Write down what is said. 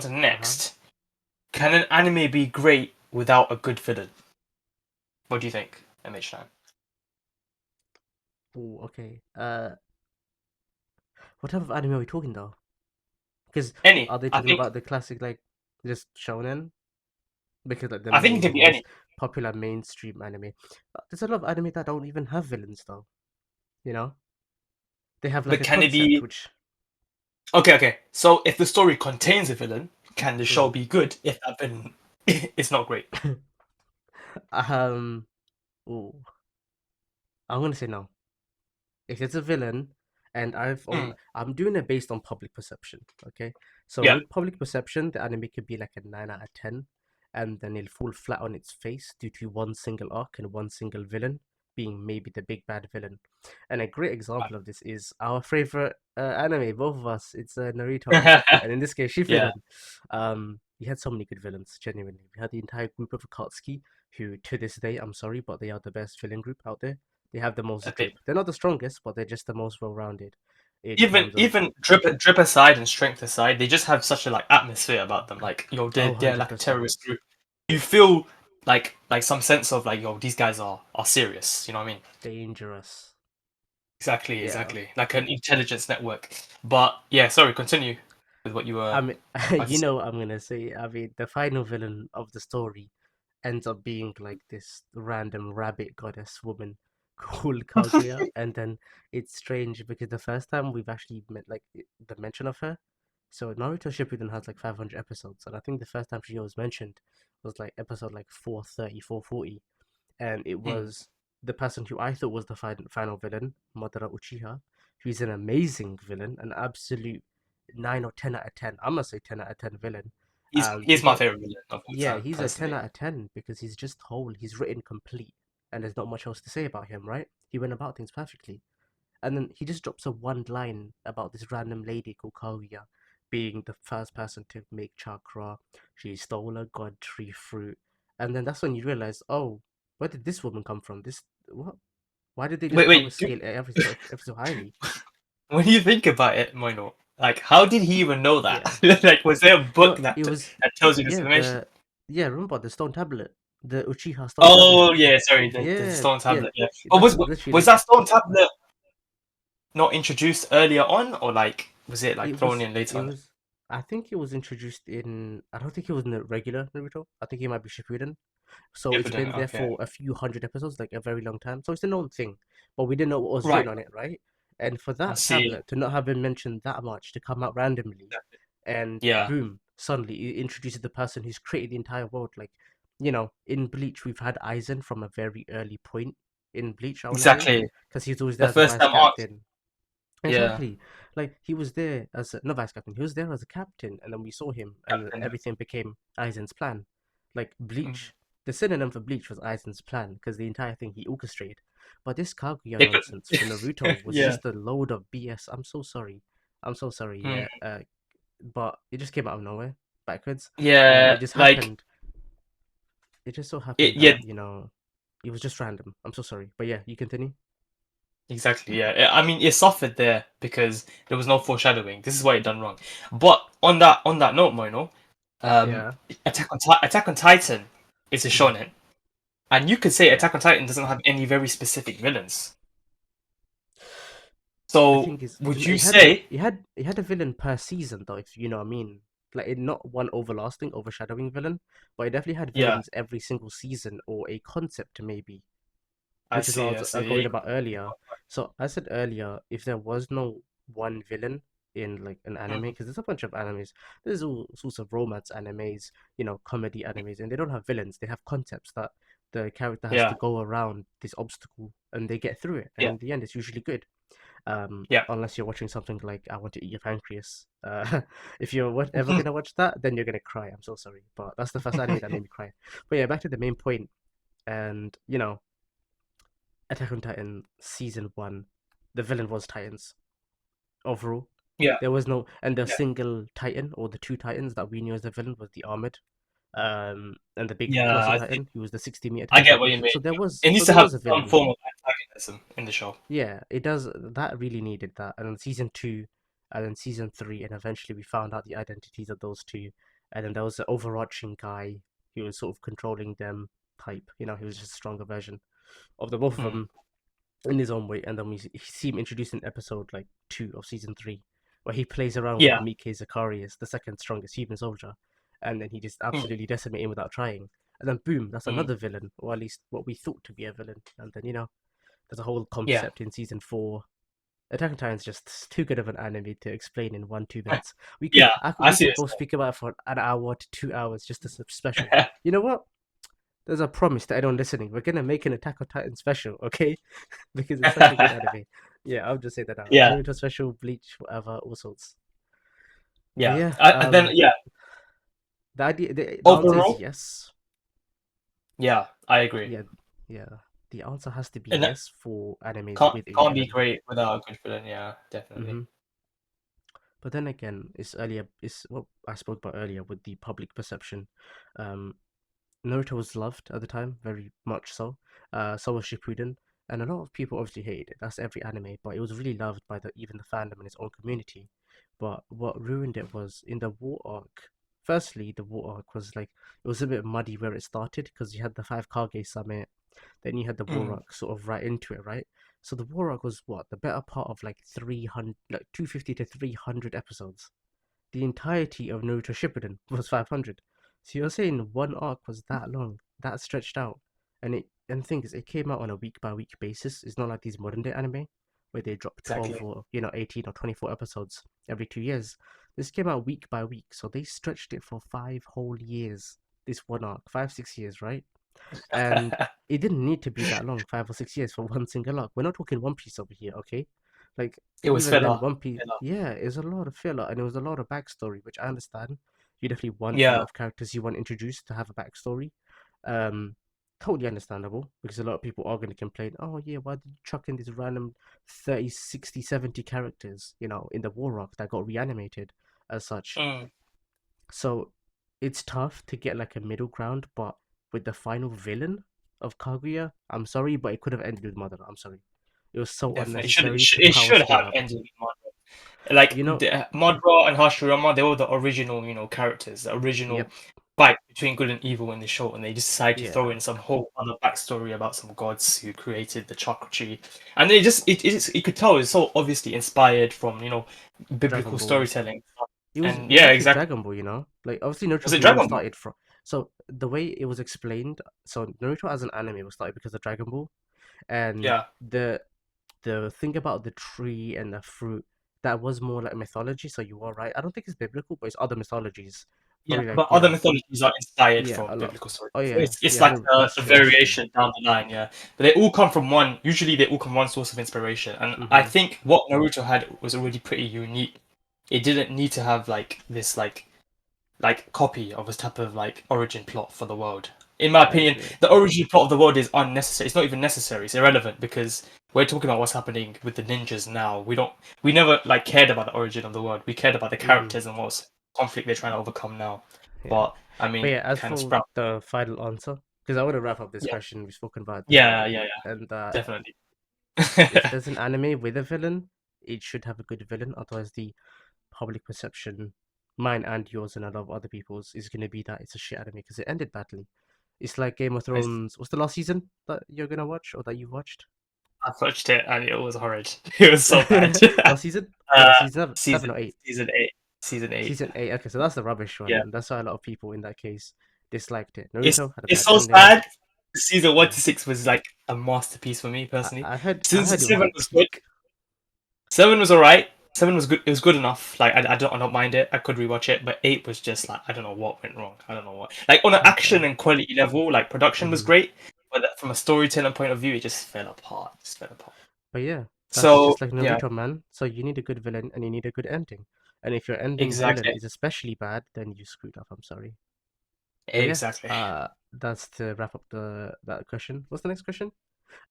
to Uh-huh. next. Can an anime be great without a good villain? What do you think, MH9? Ooh, okay. What type of anime are we talking though? Because Any. are they I talking think about the classic like just shonen? Because like the I think it main could be most any. popular mainstream anime. There's a lot of anime that don't even have villains though. You know, they have like But a can it concept be which. okay. So if the story contains a villain, can the show Mm. be good if that villain is not great? um. Ooh, I'm gonna say no. If it's a villain, and Mm. I'm doing it based on public perception. Okay, so Yeah. with public perception, the anime could be like a 9 out of 10, and then it'll fall flat on its face due to one single arc and one single villain being maybe the big bad villain. And a great example of this is our favorite anime, both of us. It's Naruto, and in this case, Yeah. Shippuden. He had so many good villains. Genuinely, we had the entire group of Akatsuki, who to this day, I'm sorry, but they are the best villain group out there. They have the most A bit. drip. They're not the strongest, but they're just the most well-rounded in Even terms of even drip aside and strength aside, they just have such a like atmosphere about them. Like oh, they're like a 100%. terrorist group. You feel like some sense of like these guys are serious. You know what I mean? Dangerous. Exactly, Yeah. exactly. Like an intelligence network. But yeah, sorry. Continue with what you were I mean, about to you say. know what I'm gonna say. I mean, the final villain of the story ends up being like this random rabbit goddess woman called Kaguya, and then it's strange because the first time we've actually met like the mention of her. So Naruto Shippuden has like 500 episodes, and I think the first time she was mentioned was like episode like 430, 440. And it Mm. was the person who I thought was the final villain, Madara Uchiha, who's an amazing villain, an absolute 9 or 10 out of 10. I'm gonna say 10 out of 10 villain. He's my Because favorite villain of all yeah, time, he's a 10 personally. out of 10 because he's just whole. He's written complete, and there's not much else to say about him, right? He went about things perfectly, and then he just drops a one line about this random lady called Kaguya being the first person to make chakra. She stole a god tree fruit, and then that's when you realize, oh, where did this woman come from? This what? Why did they just Wait, power wait. scale every so highly? When you think about it, Moino, like how did he even know that? Yeah, Like, was there a book no, it was that tells you this yeah information? remember the stone tablet, the Uchiha stone tablet. Oh yeah, sorry, the Yeah, stone yeah, tablet. Yeah. Oh, that's literally was like that stone tablet not introduced earlier on, or like was it like it thrown was in later it on? was. I think it was introduced in. I don't think it was in the regular Naruto. I think it might be Shippuden. So it's Evident. been there Okay. for a few hundred episodes, like a very long time. So it's a known thing, but we didn't know what was Right. written on it, right? And for I that see. tablet to not have been mentioned that much, to come out randomly, and Yeah. boom, suddenly it introduces the person who's created the entire world. Like, in Bleach, we've had Aizen from a very early point in Bleach, I want to say, Exactly. because he's always The there as a first vice time arc. captain. Yeah. Exactly. Like he was there as not vice captain. He was there as a captain, and then we saw him, and Captain. everything became Aizen's plan. Like Mm. Bleach, the synonym for Bleach was Aizen's plan because the entire thing he orchestrated. But this Kaguya They could. nonsense for Naruto was Yeah. just a load of BS. I'm so sorry. I'm so sorry. Mm. Yeah. But it just came out of nowhere, backwards, and Yeah. it just Like happened. It just so it. happened Yeah. that it was just random. I'm so sorry. But yeah, you continue. Exactly, yeah. I mean, it suffered there because there was no foreshadowing. This is what it done wrong. But on that note, Moino, um, Yeah. Attack on Titan is a Mhm. shonen, and you could say Yeah. Attack on Titan doesn't have any very specific villains. The So thing is, would you it had say, it had a villain per season though, if you know what I mean. Like it not one overlasting, overshadowing villain, but it definitely had yeah, villains every single season or a concept maybe, I which is what I see, was I see. going about earlier. So I said earlier, if there was no one villain in like an anime, Mhm. because there's a bunch of animes, there's all sorts of romance animes, comedy animes, and they don't have villains. They have concepts that the character has Yeah, to go around this obstacle and they get through it, and yeah, in the end, it's usually good. yeah. Unless you're watching something like I Want to Eat Your Pancreas. If you're ever gonna watch that, then you're gonna cry. I'm so sorry, but that's the first anime that made me cry. But yeah, back to the main point, and Attack on Titan season one, the villain was Titans overall. Yeah, There was no, and the yeah, single Titan or the two Titans that we knew as the villain was the armored, and the big yeah. colossal I see. Titan, who was the 60-meter I get Titan. what you mean. So there was, It needs so to there have was a some villain. form of antagonism in the show. Yeah, it does. That really needed that. And then season two, and then season three, and eventually we found out the identities of those two. and then there was the overarching guy who was sort of controlling them type. He was just a stronger version of the both of Mm. them in his own way. And then we see him introduced in episode like 2 of season 3, where he plays around with Yeah. Mike Zakarias, the second strongest human soldier, and then he just Mm. absolutely decimates him without trying. And then boom, that's Mm. another villain, or at least what we thought to be a villain. And then there's a whole Yeah. concept in season 4. Attack on Titan is just too good of an anime to explain in 1-2 minutes. We could Yeah. I we see could it. both speak about it for an hour to 2 hours just as a special. You know what? There's a promise to anyone listening. We're gonna make an Attack on Titan special, okay? Because it's such a good anime. Yeah, I'll just say that now. Yeah. Naruto special, Bleach, whatever, all sorts. But Yeah. yeah, Then yeah. the answer is Overall, yes. yeah, I agree. Yeah, yeah. The answer has to be And yes for animes can't with a can't be villain. great without a good villain. Yeah, definitely. Hmm. But then again, it's what I spoke about earlier with the public perception. Um, Naruto was loved at the time, very much so. So was Shippuden, and a lot of people obviously hated it. That's every anime, but it was really loved by even the fandom and its own community. But what ruined it was in the war arc. Firstly, the war arc was like it was a bit muddy where it started because you had the five Kage summit, then you had the war Mm. arc sort of right into it, right? So the war arc was what the better part of like 300, like 250 to 300 episodes. The entirety of Naruto Shippuden was 500. So you're saying one arc was that long, that stretched out, and the thing is, it came out on a week by week basis. It's not like these modern day anime where they drop 12 Exactly. or 18 or 24 episodes every 2 years. This came out week by week, so they stretched it for 5 whole years. This one arc, 5 6 years, right? And it didn't need to be that long, 5 or 6 years for one single arc. We're not talking One Piece over here, okay? Like It was even then, filler. One Piece, Filler. yeah, it was a lot of filler and it was a lot of backstory, which I understand. You definitely want a lot Yeah. of characters you want introduced to have a backstory. Um, Totally understandable because a lot of people are going to complain, oh yeah, why did you chuck in these random 30, 60, 70 characters, in the war arc that got reanimated as such. Mm. So it's tough to get like a middle ground, but with the final villain of Kaguya, I'm sorry, but it could have ended with Madara. I'm sorry. It was so Definitely. It should it unnecessary should, to it power should scaling have up. ended with Madara. Like You know, Madara and Hashirama, they were the original, characters, the original yep, fight between good and evil in the show, and they just decided to throw yeah, in some whole other backstory about some gods who created the chakra tree, and they just you could tell it's so obviously inspired from Dragon biblical Ball. storytelling, It was and it was yeah, actually exactly. Dragon Ball. Like obviously Was Naruto's it name Dragon Ball? started from. So the way it was explained, so Naruto as an anime was started because of Dragon Ball, and Yeah. the thing about the tree and the fruit, that was more like mythology. So you are right. I don't think it's biblical, but it's other mythologies. Yeah, Probably like but other mythologies are inspired yeah, from a lot. biblical stories. Oh So yeah, it's yeah. like That's a true. That's true. variation down the line, yeah. But they all come from one. Usually, they all come from one source of inspiration, and I Mm-hmm. think what Naruto had was already pretty unique. It didn't need to have like this copy of a type of like origin plot for the world. In my I opinion, agree. I the agree. origin plot of the world is unnecessary. It's not even necessary. It's irrelevant because we're talking about what's happening with the ninjas now. We never like cared about the origin of the world. We cared about the Mm-hmm. characters and what's conflict they're trying to overcome now. Yeah. But I But mean, yeah, it as kind of for sprout. the final answer, because I want to wrap up this Yeah, question, we've spoken about it yeah, before, yeah, yeah, and definitely. if there's an anime with a villain, it should have a good villain. Otherwise, the public perception, mine and yours and a lot of other people's, is going to be that it's a shit anime because it ended badly. It's like Game of It's- Thrones. What's the last season that you're gonna watch or that you've watched? I watched it and it was horrid. It was so bad. Last season? uh, Season seven, season 7 or 8? season eight, season eight. Season 8. Okay, so that's the rubbish one, Yeah. and that's why a lot of people in that case disliked it. It's Naruto had a it's bad so ending. sad. Season one Yeah, to six was like a masterpiece for me I, personally. I heard I Since heard it was seven at was good. peak. Seven was alright. Seven was good. It was good enough. Like I don't mind it. I could rewatch it. But eight was just like I don't know what went wrong. I don't know what. Like on an action Okay. and quality level, like production was Hmm. great. But from a storytelling point of view, it just fell apart. Just fell apart. But yeah, that's So just like yeah, Naruto, man. So you need a good villain and you need a good ending. And if your ending villain exactly, is especially bad, then you screwed up. I'm sorry. But yeah, exactly. that's to wrap up the that question. What's the next question?